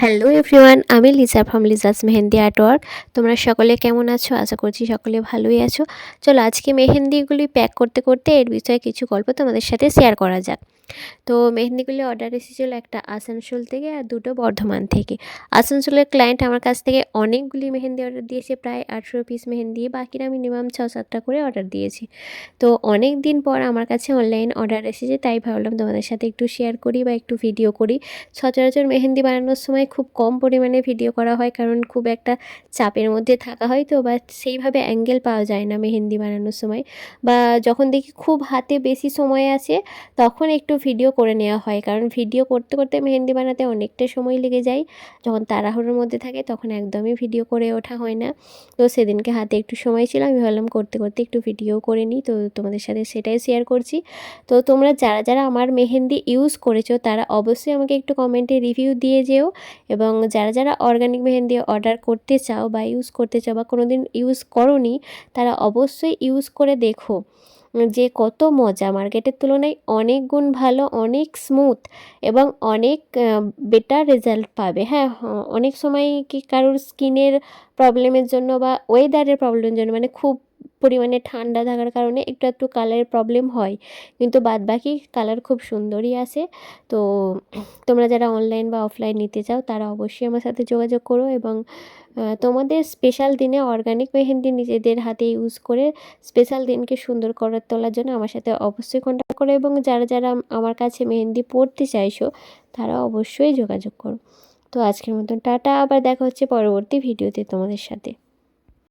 Hello everyone, আমি Liza from Liza's mehndi artwork. তোমরা সকলে কেমন আছো? আশা করছি সকলে ভালোই আছো। চলো আজকে মেহেন্দিগুলি প্যাক করতে করতে এর বিষয়ে কিছু গল্প তোমাদের সাথে শেয়ার করা যাক। তো মেহেন্দিগুলি অর্ডার এসেছিলো একটা আসানসোল থেকে আর দুটো বর্ধমান থেকে। আসানসোলের ক্লায়েন্ট আমার কাছ থেকে অনেকগুলি মেহেন্দি অর্ডার দিয়েছে, প্রায় 18 পিস মেহেন্দি, বাকিরা মিনিমাম 6-7টা করে অর্ডার দিয়েছি। তো অনেক দিন পর আমার কাছে অনলাইন অর্ডার এসেছে, তাই ভাবলাম তোমাদের সাথে একটু শেয়ার করি বা একটু ভিডিও করি। সচরাচর মেহেন্দি বানানোর সময় খুব কম পরিমাণে ভিডিও করা হয়, কারণ খুব একটা চাপের মধ্যে থাকা হয়, তো বা সেইভাবে অ্যাঙ্গেল পাওয়া যায় না মেহেন্দি বানানোর সময়, বা যখন দেখি খুব হাতে বেশি সময় আছে তখন একটু ভিডিও করে নেওয়া হয়, কারণ ভিডিও করতে করতে মেহেন্দি বানাতে অনেকটা সময় লেগে যায়। যখন তাড়াহুড়োর মধ্যে থাকে তখন একদমই ভিডিও করে ওঠা হয় না। তো সেদিনকে হাতে একটু সময় ছিল, আমি ভাবলাম করতে করতে একটু ভিডিও করে নিই, তো তোমাদের সাথে সেটাই শেয়ার করছি। তো তোমরা যারা যারা আমার মেহেন্দি ইউজ করেছো তারা অবশ্যই আমাকে একটু কমেন্টে রিভিউ দিয়ে যেও, এবং যারা যারা অর্গানিক মেহেন্দি অর্ডার করতে চাও বা ইউজ করতে চাও বা কোনো দিন ইউজ করোনি তারা অবশ্যই ইউজ করে দেখো যে কত মজা, মার্কেটের তুলনায় অনেক গুণ ভালো, অনেক স্মুথ এবং অনেক বেটার রেজাল্ট পাবে। হ্যাঁ, অনেক সময় কি কারোর স্কিনের প্রবলেমের জন্য বা ওয়েদারের প্রবলেমের জন্য, মানে খুব পরিমাণে ঠান্ডা থাকার কারণে একটু একটু কালারের প্রবলেম হয়, কিন্তু বাদবাকি কালার খুব সুন্দরই আসে। তো তোমরা যারা অনলাইন বা অফলাইন নিতে চাও তারা অবশ্যই আমার সাথে যোগাযোগ করো, এবং তোমাদের স্পেশাল দিনে অর্গানিক মেহেন্দি নিজেদের হাতে ইউজ করে স্পেশাল দিনকে সুন্দর করে তোলার জন্য আমার সাথে অবশ্যই কন্ট্যাক্ট করো, এবং যারা যারা আমার কাছে মেহেন্দি পরতে চাইছো তারা অবশ্যই যোগাযোগ করো। তো আজকের মতন টাটা, আবার দেখা হচ্ছে পরবর্তী ভিডিওতে তোমাদের সাথে।